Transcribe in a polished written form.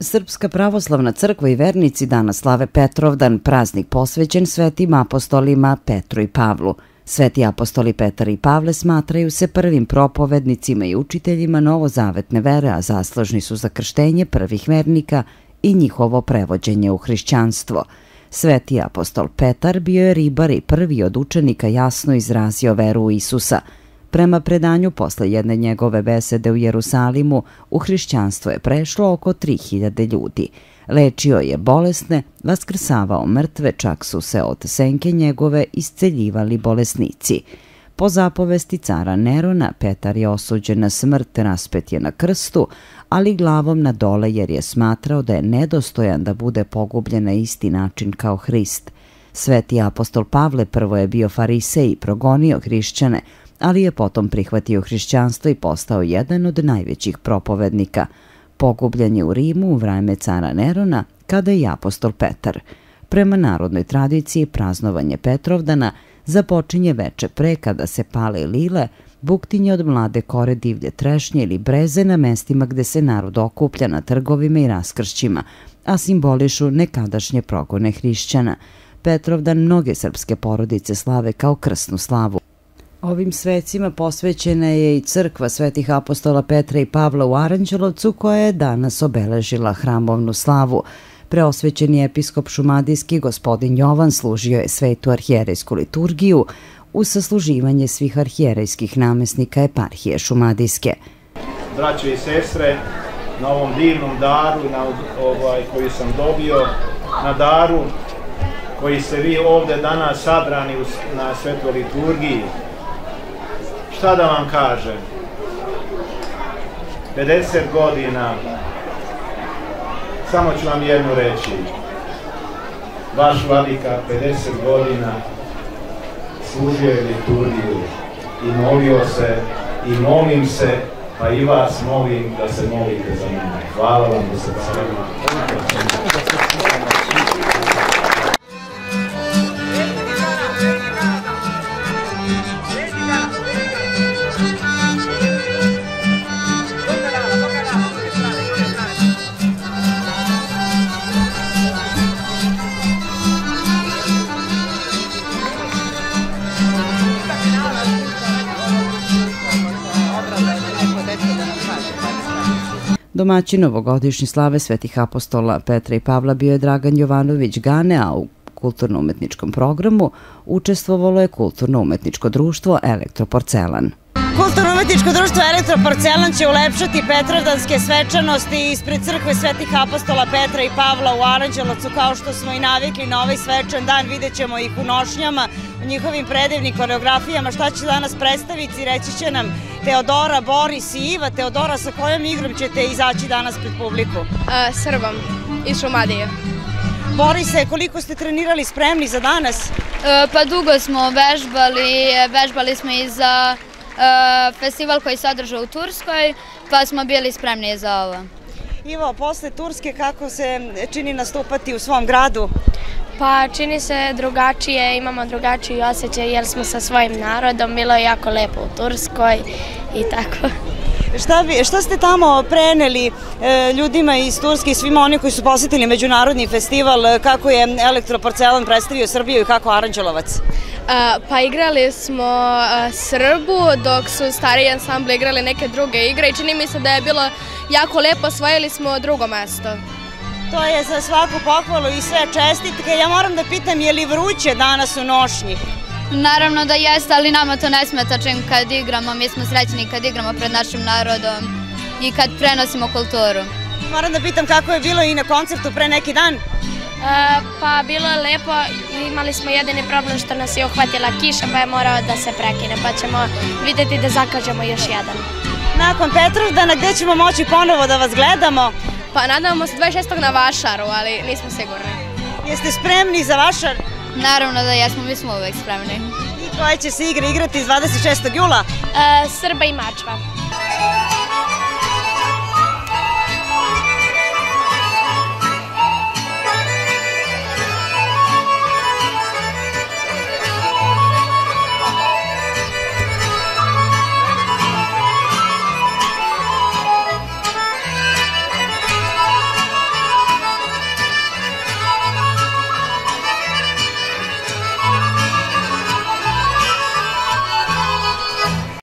Srpska pravoslavna crkva i vernici danas slave Petrovdan, praznik posvećen svetim apostolima Petru i Pavlu. Sveti apostoli Petar i Pavle smatraju se prvim propovednicima i učiteljima novozavetne vere, a zaslužni su za krštenje prvih vernika i njihovo prevođenje u hrišćanstvo. Sveti apostol Petar bio je ribar i prvi od učenika jasno izrazio veru u Isusa. Prema predanju, posle jedne njegove besede u Jerusalimu, u hrišćanstvo je prešlo oko 3000 ljudi. Lečio je bolesne, vaskrsavao mrtve, čak su se od senke njegove isceljivali bolesnici. Po zapovesti cara Nerona, Petar je osuđen na smrt, raspet je na krstu, ali glavom na dole jer je smatrao da je nedostojan da bude pogubljen na isti način kao Hrist. Sveti apostol Pavle prvo je bio farisej i progonio hrišćane, ali je potom prihvatio hrišćanstvo i postao jedan od najvećih propovednika. Pogubljen je u Rimu u vreme cara Nerona, kada je i apostol Petar. Prema narodnoj tradiciji, praznovanje Petrovdana započinje veče pre kada se pale lile, buktinje od mlade kore divlje trešnje ili breze na mestima gde se narod okuplja na trgovima i raskršćima, a simbolišu nekadašnje progone hrišćana. Petrovdan mnoge srpske porodice slave kao krsnu slavu. Ovim svecima posvećena je i crkva svetih apostola Petra i Pavla u Aranđelovcu, koja je danas obeležila hramovnu slavu. Preosvećeni episkop šumadijski gospodin Jovan služio je svetu arhijerejsku liturgiju uz sasluživanje svih arhijerejskih namesnika eparhije šumadijske. Braćo i sestre, na ovom divnom daru koji sam dobio, na daru koji ste vi ovde danas sabrani na svetoj liturgiji, šta da vam kažem? 50 godina, samo ću vam jednu reći. Vaš vladika 50 godina služio je liturgiju i molio se i molim se, pa i vas molim da se molite za mene. Hvala vam da se Domaćin novogodišnje slave svetih apostola Petra i Pavla bio je Dragan Jovanović Gane, a u kulturno-umetničkom programu učestvovalo je kulturno-umetničko društvo Elektroporcelan. Kulturno-umetničko društvo Elektroporcelan će ulepšati Petrovdanske svečanosti ispred crkve svetih apostola Petra i Pavla u Aranđelovcu, kao što smo i navikli na ovaj svečan dan. Vidjet ćemo ih u nošnjama, u njihovim predivnim koreografijama. Šta će danas predstaviti, reći će nam Teodora, Boris i Iva. Teodora, sa kojom igrom ćete izaći danas pred publiku? Srbom iz Šumadije. Borise, koliko ste trenirali, spremni za danas? Pa dugo smo vežbali smo i za festival koji se održao u Turskoj, pa smo bili spremni za ovo. Ivo, posle Turske kako se čini nastupati u svom gradu? Pa čini se drugačije, imamo drugačiji osjećaj jer smo sa svojim narodom, bilo je jako lepo u Turskoj i tako. Šta ste tamo preneli ljudima iz Turske i svima oni koji su posjetili međunarodni festival, kako je Elektroporcelan predstavio Srbiju i kako Aranđelovac? Pa igrali smo Srbu, dok su stariji ansambli igrali neke druge igre i čini mi se da je bilo jako lepo, osvojili smo drugo mesto. To je za svaku pohvalu i sve čestitke. Ja moram da pitam, je li vruće danas u nošnji? Naravno da jeste, ali nama to ne smeta čim kad igramo, mi smo srećni kad igramo pred našim narodom i kad prenosimo kulturu. Moram da pitam kako je bilo i na koncertu pre neki dan? Pa bilo je lepo, imali smo jedini problem što nas je uhvatila kiša pa je morao da se prekine, pa ćemo vidjeti da zakažemo još jedan. Nakon Petrovdana gde ćemo moći ponovo da vas gledamo? Pa nadamo se 26. na Vašaru, ali nismo sigurni. Jeste spremni za Vašar? Naravno da jesmo, mi smo uvek spremni. I koja će se igra igrati iz 26. jula? Srba i Mačva.